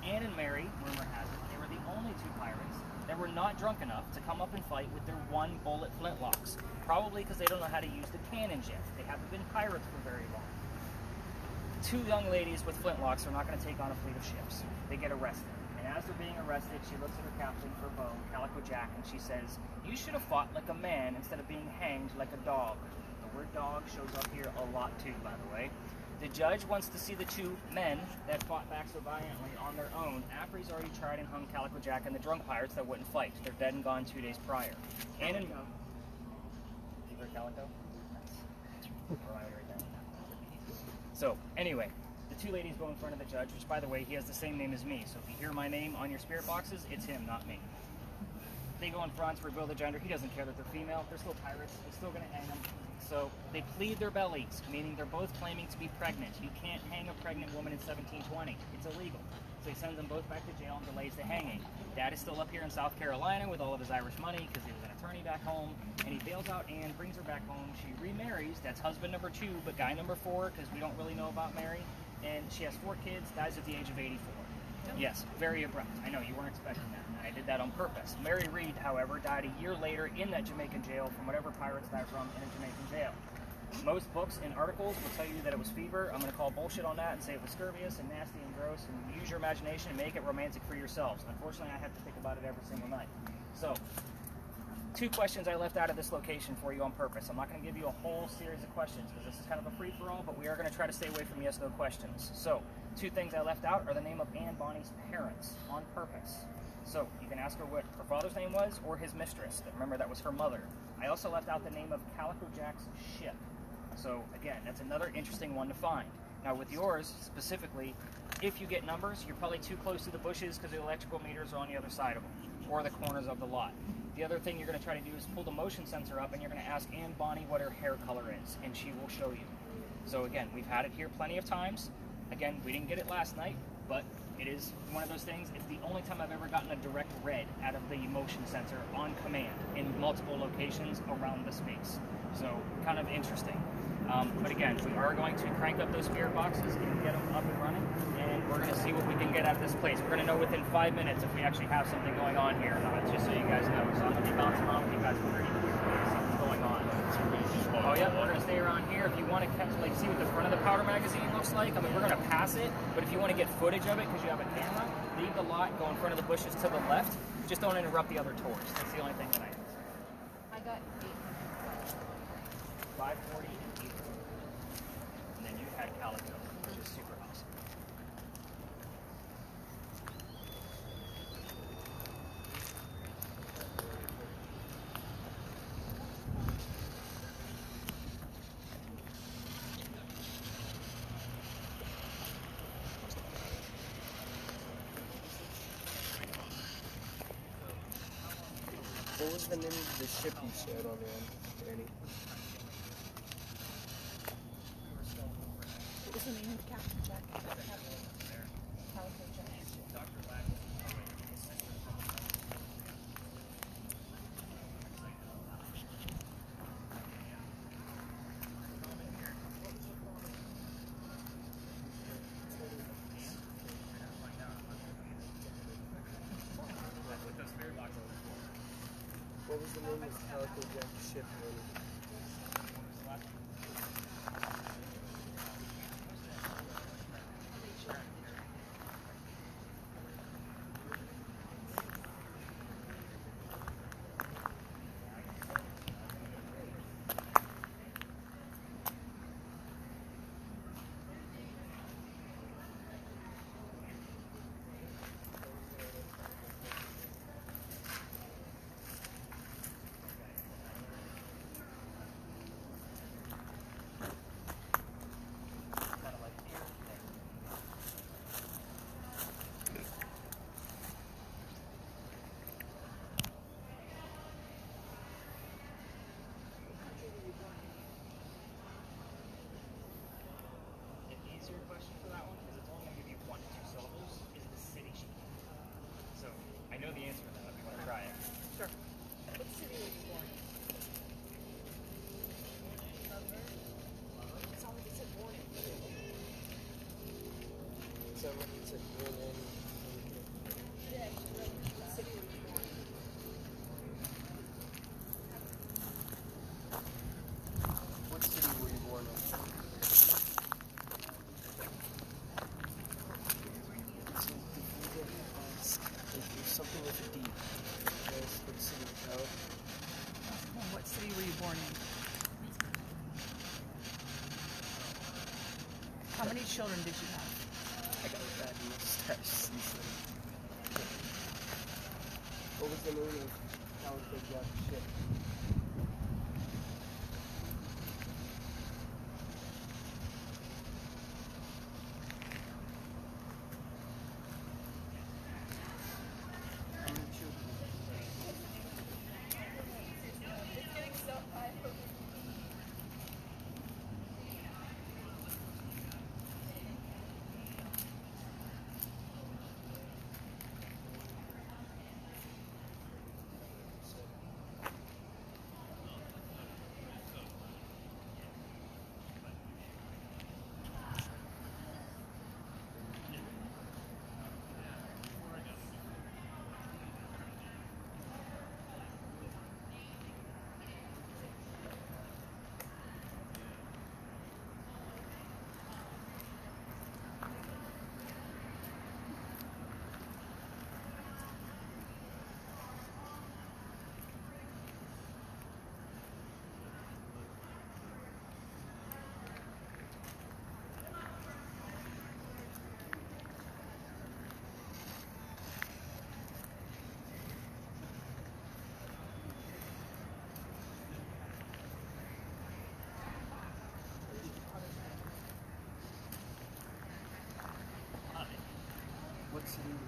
Anne and Mary, rumor has it, they were the only two pirates that were not drunk enough to come up and fight with their one-bullet flintlocks. Probably because they don't know how to use the cannons yet. They haven't been pirates for very long. Two young ladies with flintlocks are not going to take on a fleet of ships. They get arrested. And as they're being arrested, she looks at her captain for bow, Calico Jack, and she says, "You should have fought like a man instead of being hanged like a dog." The word dog shows up here a lot too, by the way. The judge wants to see the two men that fought back so valiantly on their own after he's already tried and hung Calico Jack and the drunk pirates that wouldn't fight. They're dead and gone 2 days prior. And in... You heard Calico? So, anyway, the two ladies go in front of the judge, which, by the way, he has the same name as me. So if you hear my name on your spirit boxes, it's him, not me. They go in front, reveal the gender. He doesn't care that they're female. They're still pirates. They're still going to hang them. So they plead their bellies, meaning they're both claiming to be pregnant. You can't hang a pregnant woman in 1720. It's illegal. So he sends them both back to jail and delays the hanging. Dad is still up here in South Carolina with all of his Irish money because he was an attorney back home. And he bails out Anne, brings her back home. She remarries. That's husband number 2, but guy number 4, because we don't really know about Mary. And she has 4 kids, dies at the age of 84. Yes, very abrupt. I know, you weren't expecting that. I did that on purpose. Mary Read, however, died a year later in that Jamaican jail from whatever pirates died from in a Jamaican jail. Most books and articles will tell you that it was fever. I'm going to call bullshit on that and say it was scurvious and nasty and gross, and use your imagination and make it romantic for yourselves. Unfortunately, I have to think about it every single night. So, 2 questions I left out of this location for you on purpose. I'm not going to give you a whole series of questions because this is kind of a free-for-all, but we are going to try to stay away from yes-no questions. So, 2 things I left out are the name of Anne Bonny's parents on purpose. So, you can ask her what her father's name was or his mistress. Remember, that was her mother. I also left out the name of Calico Jack's ship. So, again, that's another interesting one to find. Now, with yours, specifically, if you get numbers, you're probably too close to the bushes because the electrical meters are on the other side of them, or the corners of the lot. The other thing you're going to try to do is pull the motion sensor up, and you're going to ask Anne Bonny what her hair color is, and she will show you. So, again, we've had it here plenty of times. Again, we didn't get it last night, but it is one of those things. It's the only time I've ever gotten a direct red out of the motion sensor on command in multiple locations around the space. So, kind of interesting. But again, we are going to crank up those spirit boxes and get them up and running, and we're going to see what we can get out of this place. We're going to know within 5 minutes if we actually have something going on here or not, just so you guys know. So I'm going to be bouncing around with you guys for 30 minutes if something's going on. Oh yeah, we're going to stay around here. If you want to catch, like, see what the front of the powder magazine looks like, I mean, we're going to pass it, but if you want to get footage of it because you have a camera, leave the lot, go in front of the bushes to the left. Just don't interrupt the other tours. That's the only thing that I have to say. I got 540 and 840. And then you had Calico, which is super awesome. What was the name of the ship you said on the end, Danny? What was the name of Captain Jack? Calico Jack. What was the name of Calico Jack's ship, Danny? children did you have? I got a bad mustache since then. What was the name of how they got shit? How many children? What's the name?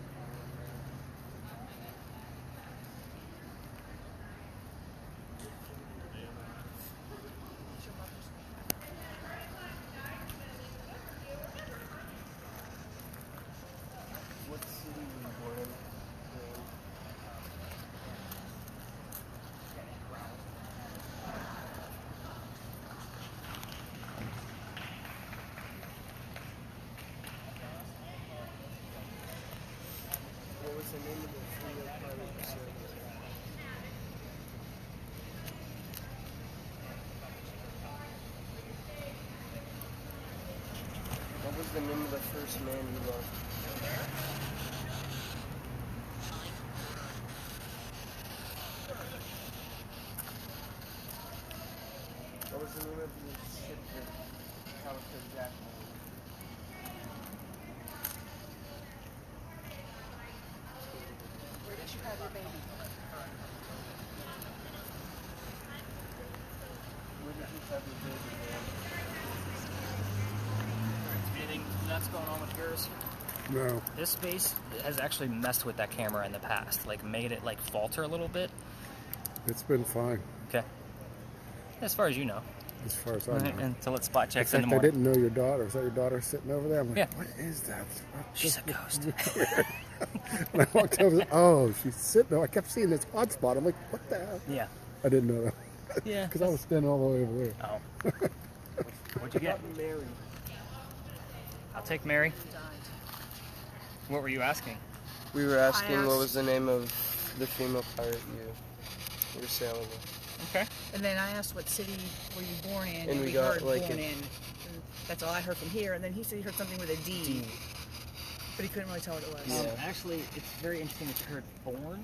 What city were you born in? What was the name of the three-year private facility? What was the name of the first man you loved? What was the name of the ship that Calico Jack owned? Where did you have your baby? Where did you have your baby, man? Anything nuts going on with yours? No. This space has actually messed with that camera in the past, like made it like falter a little bit. It's been fine, Okay. As far as you know. as far as I know. Until it spot In checks in the fact, I morning. didn't know your daughter. Is that your daughter sitting over there? I'm like, Yeah. what is that? She's a ghost. And I walked over, oh, she's sitting there. I kept seeing this odd spot. I'm like, what the hell? Yeah. I didn't know that. Yeah. Because I was standing all the way over there. Oh. What'd you get? Mary. I'll take Mary. What were you asking? We were asking I what asked- was the name of the female pirate you were sailing with. Okay. And then I asked what city were you born in, And we we got, heard like, born a- in. And that's all I heard from here. And then he said he heard something with a D, but he couldn't really tell what it was. Yeah. Actually, it's very interesting that you heard born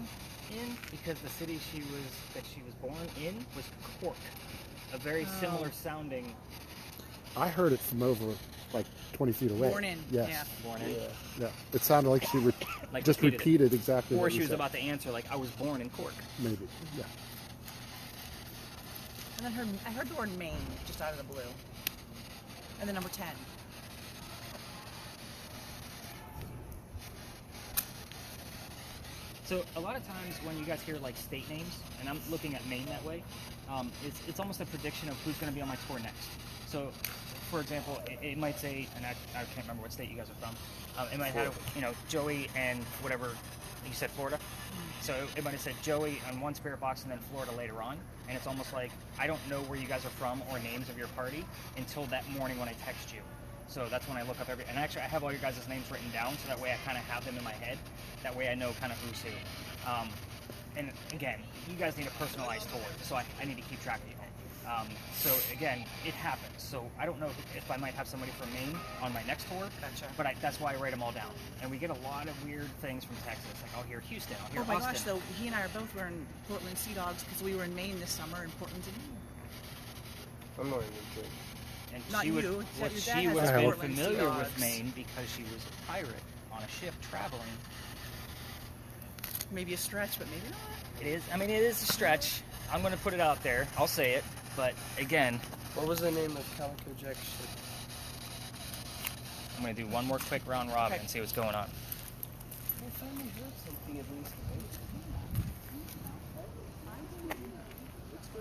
in, because the city she was born in was Cork. A very similar sounding. I heard it from over like 20 feet away. Born in. Yes. Yeah. Born in. Yeah. Yeah. It sounded like she Like just repeated exactly Or what she you was said. about to answer like, I was born in Cork. Maybe. Yeah. And then I heard the word Maine just out of the blue. And then number 10. So a lot of times when you guys hear like state names, and I'm looking at Maine that way, it's almost a prediction of who's going to be on my tour next. So, for example, it might say, and I can't remember what state you guys are from. It might have, Joey and whatever you said, Florida. So it might have said Joey on one spirit box and then Florida later on. And it's almost like I don't know where you guys are from or names of your party until that morning when I text you. So that's when I look up and actually I have all your guys' names written down, so that way I kind of have them in my head. That way I know kind of who's who. And again, you guys need a personalized tour, so I need to keep track of you. So again, it happens. So I don't know if I might have somebody from Maine on my next tour, Gotcha. but that's why I write them all down. And we get a lot of weird things from Texas. Like I'll hear Houston, I'll hear Oh my Austin. gosh, though, he and I are both wearing Portland Sea Dogs because we were in Maine this summer and Portland's in Maine. I'm not even kidding. And Not she would, you. well, Your dad she has would have the been Portland familiar with Seahawks. Maine because she was a pirate on a ship traveling. Maybe a stretch, but maybe not. It is. I mean, it is a stretch. I'm going to put it out there. I'll say it. But again, What was the name of Calico Jack's ship? I'm going to do one more quick round robin and see what's going on. I finally heard something at least. Let's go.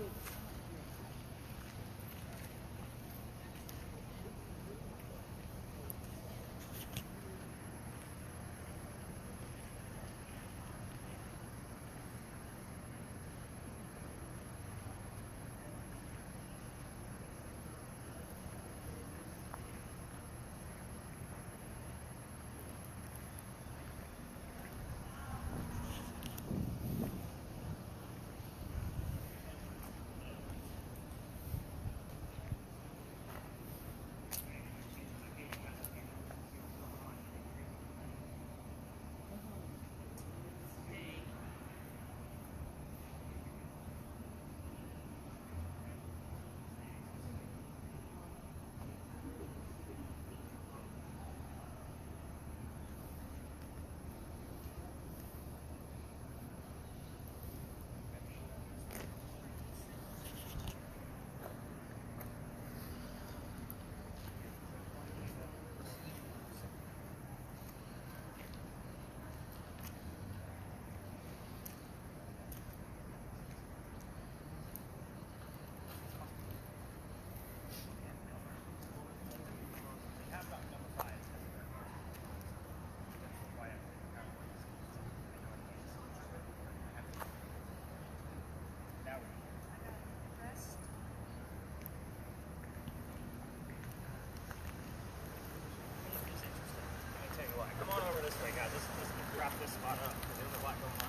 Come on over this way, guys. Let's wrap this spot up because there's a lot going on.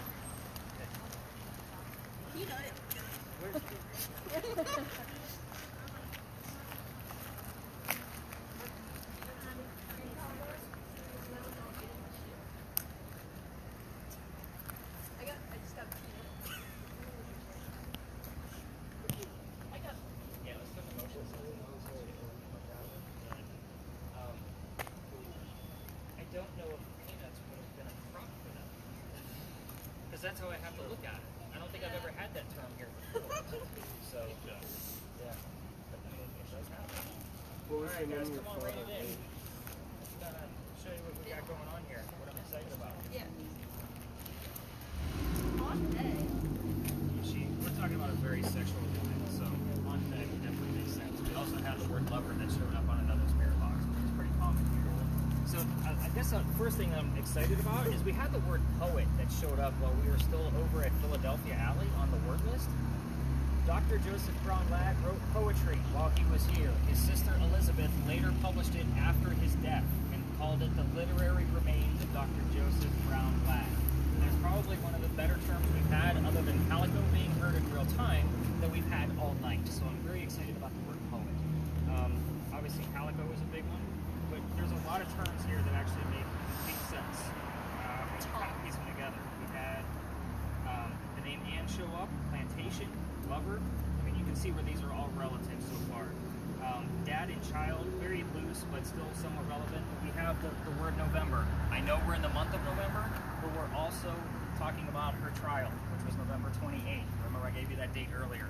Yeah, let's go to motion. I don't know if peanuts would have been a crop for them. Because that's how I have to look at it. I don't think I've ever had that term here before. So, yeah. But I mean, it does happen. What was Alright, the guys, name come of on, your rein it in. father? Let's show you what we got going on here. What I'm excited about. Yeah. We're talking about a very sexual woman, so on that definitely makes sense. We also have the word lover that showed up on another spirit box, which is pretty common here. So I guess the first thing I'm excited about is we had the word poet that showed up while we were still over at Philadelphia Alley on the word list. Dr. Joseph Brown Ladd wrote poetry while he was here. His sister Elizabeth later published it after his death and called it the literary remains of Dr. Joseph Brown Ladd. There's probably one of the better terms we've had, other than calico being heard in real time, that we've had all night. So I'm very excited about the word poet. Obviously, calico is a big one, but there's a lot of terms here that actually make sense. We kind of piece them together. We had the name Anne show up, plantation, lover. I mean, you can see where these are all relative so far. Dad and child, very loose, but still somewhat relevant. We have the word November. I know we're in the month of November, but we're also talking about her trial, which was November 28th. Remember, I gave you that date earlier.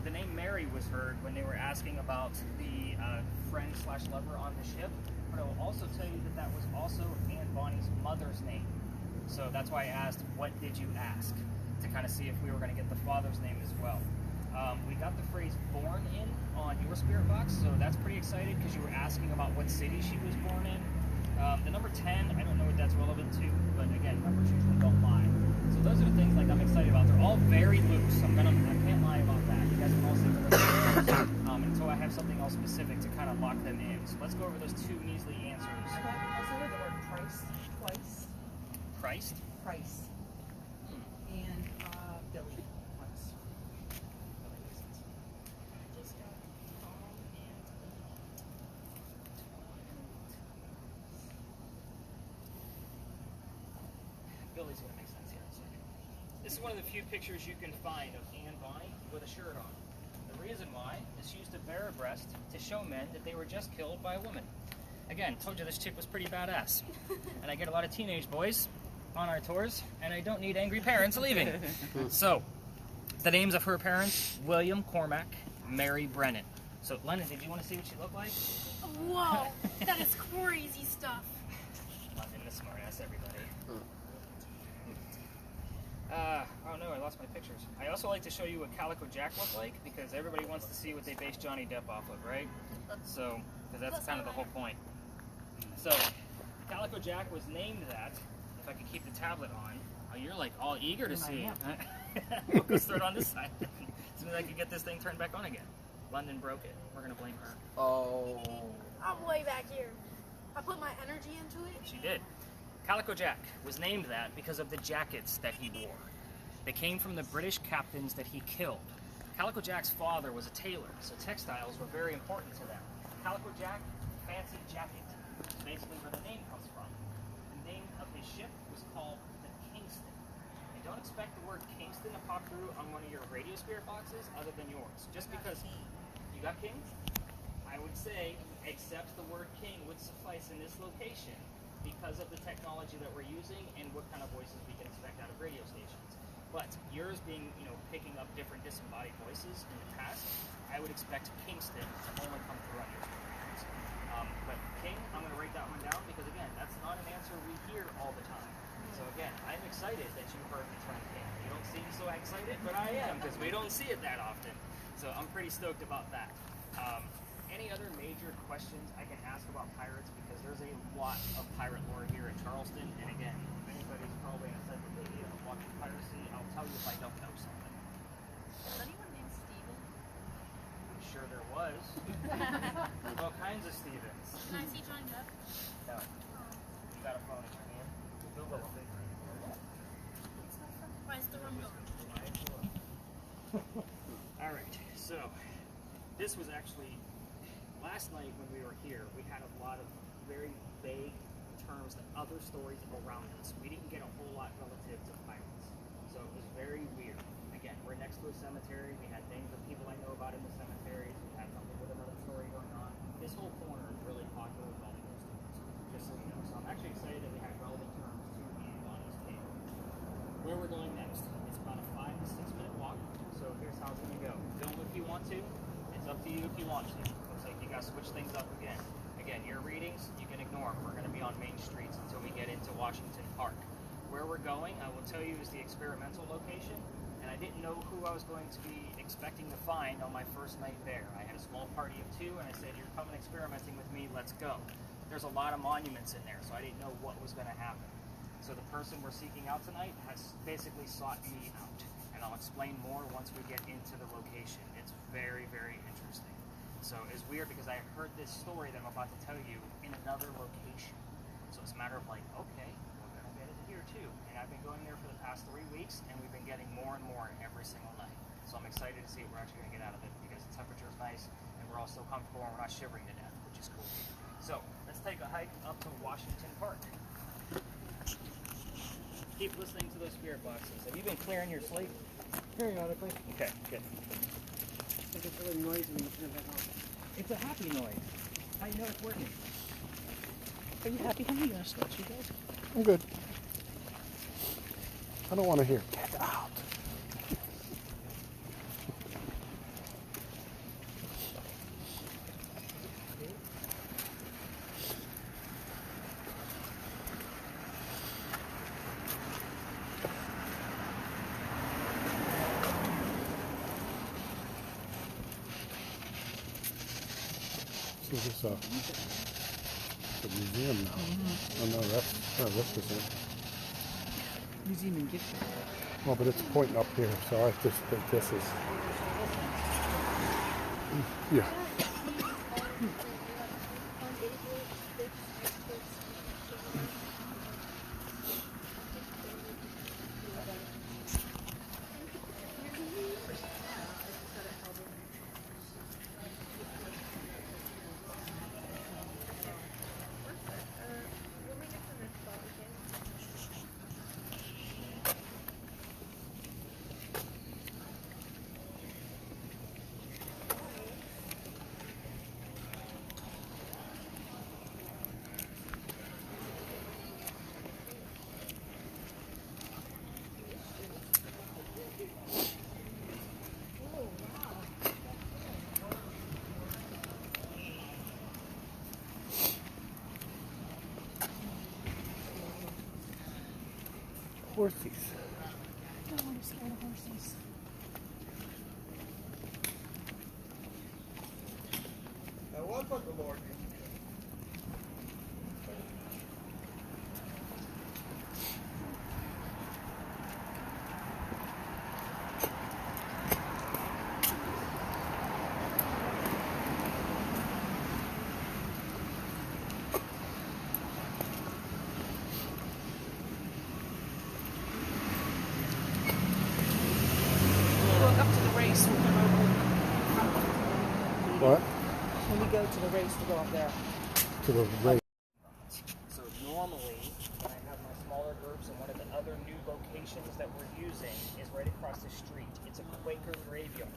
The name Mary was heard when they were asking about the friend / lover on the ship, but I will also tell you that that was also Anne Bonny's mother's name. So that's why I asked, what did you ask? To kind of see if we were going to get the father's name as well. We got the phrase born in on your spirit box, so that's pretty exciting because you were asking about what city she was born in. The number 10, I don't know what that's relevant to, but again, numbers usually don't lie. So those are the things like I'm excited about. They're all very loose. I can't lie about that. You guys can all see that until I have something else specific to kind of lock them in. So let's go over those two measly answers. Also heard the word price twice. Christ? Price. And Billy once. Billy's going to make sense here in a second. This is one of the few pictures you can find of Anne Bonny with a shirt on. The The reason why is she used to bare her breast to show men that they were just killed by a woman. Again, told you this chick was pretty badass. And I get a lot of teenage boys on our tours, and I don't need angry parents leaving. So, the names of her parents, William Cormack, Mary Brennan. So, London, did you want to see what she looked like? Whoa, that is crazy stuff. London, the smart ass, everybody. Oh no, I lost my pictures. I also like to show you what Calico Jack looked like, because everybody wants to see what they based Johnny Depp off of, right? So, because that's kind of the whole point. So, Calico Jack was named that. If I could keep the tablet on. Oh, you're like all eager to see it. We'll go start on this side. As soon as I can get this thing turned back on again. London broke it. We're going to blame her. Oh. I'm way back here. I put my energy into it. She did. Calico Jack was named that because of the jackets that he wore. They came from the British captains that he killed. Calico Jack's father was a tailor, so textiles were very important to them. Calico Jack, fancy jacket. That's basically where the name comes from. The name of his ship was called the Kingston. And don't expect the word Kingston to pop through on one of your radio spirit boxes other than yours. Just because you got king, I would say except the word king would suffice in this location because of the technology that we're using and what kind of voices we can expect out of radio stations. But yours being, picking up different disembodied voices in the past, I would expect Kingston to only come through on your programs. But King, I'm going to write that one down because, again, that's not an answer we hear all the time. So, again, I'm excited that you heard the term King. You don't seem so excited, but I am because we don't see it that often. So I'm pretty stoked about that. Any other major questions I can ask about pirates? Because there's a lot of pirate lore here in Charleston. And, again, if anybody's probably in a encyclopedia of watching piracy, I'll tell you if I don't know something. Is anyone named Steven? I'm sure there was. All kinds of Stevens. Can I see Johnny Depp? No. You got a phone in your hand? Google them. Why is the room going? All right, so this was actually last night when we were here. We had a lot of very vague terms and other stories around us. We didn't get a whole lot relative to pirates, so it was very weird. Again, we're next to a cemetery. We had names of people I know about in the cemeteries. We had something with another story going on. This whole corner is really popular with all the ghost stories, just so you know. So I'm actually excited that we had relevant terms to be on this table. Where we're going next, it's about a 5 to 6 minute walk. So here's how it's going to go. Film if you want to. It's up to you if you want to. Looks like you got to switch things up again. Again, your readings, you can ignore them. We're going to be on main streets until we get into Washington Park. Where we're going, I will tell you, is the experimental location. And I didn't know who I was going to be expecting to find on my first night there. I had a small party of 2, and I said, you're coming experimenting with me, let's go. There's a lot of monuments in there, so I didn't know what was going to happen. So the person we're seeking out tonight has basically sought me out. And I'll explain more once we get into the location. It's very, very interesting. So it's weird because I heard this story that I'm about to tell you in another location. So it's a matter of like, okay, we're going to get it here too. And I've been going there for the past 3 weeks, and we've been getting more and more every single night. So I'm excited to see what we're actually going to get out of it because the temperature is nice, and we're all so comfortable, and we're not shivering to death, which is cool. So let's take a hike up to Washington Park. Keep listening to those spirit boxes. Have you been clearing your slate? Periodically. Okay, good. It gets really noisy when you turn it back on. It's a happy noise. How you know it's working? Are you happy, honey? You want to stretch, you guys? I'm good. I don't want to hear get out. So this is the museum now. Oh no, this is it. Museum and gift shop. Well, but it's pointing up here, so I just think this is. Yeah. Horsies. Oh, I'm scared of horses. Now what but the Lord? Look up to the race. We'll come over. What? When we go to the race, we'll go up there. To the right. So normally, when I have my smaller groups, and one of the other new locations that we're using is right across the street. It's a Quaker graveyard.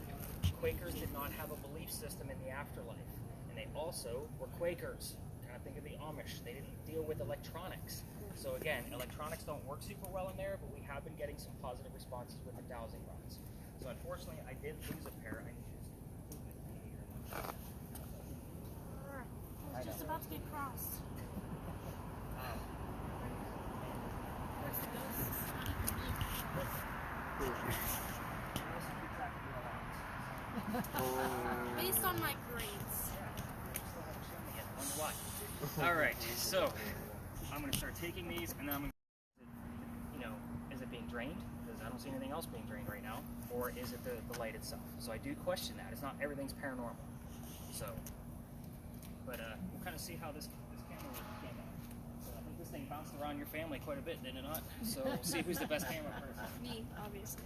Quakers did not have a belief system in the afterlife, and they also were Quakers. Kind of think of the Amish. They didn't deal with electronics. So again, electronics don't work super well in there, but we have been getting some positive responses with the dowsing rods. So unfortunately, I did lose a pair. I need you to move it here. I was just about to get crossed. Where's the ghosts? Based on my grades. All right, so I'm going to start taking these, and then I'm going to, is it being drained? Because I don't see anything else being drained right now. Or is it the light itself? So I do question that. It's not everything's paranormal. So, but we'll kind of see how this camera came out. So I think this thing bounced around your family quite a bit, did it not? So we'll see who's the best camera person. Me, obviously.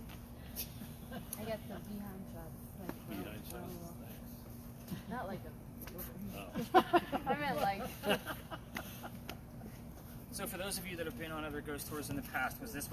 I got the behind shots. Like, not like a. I meant like. So for those of you that have been on other ghost tours in the past, was this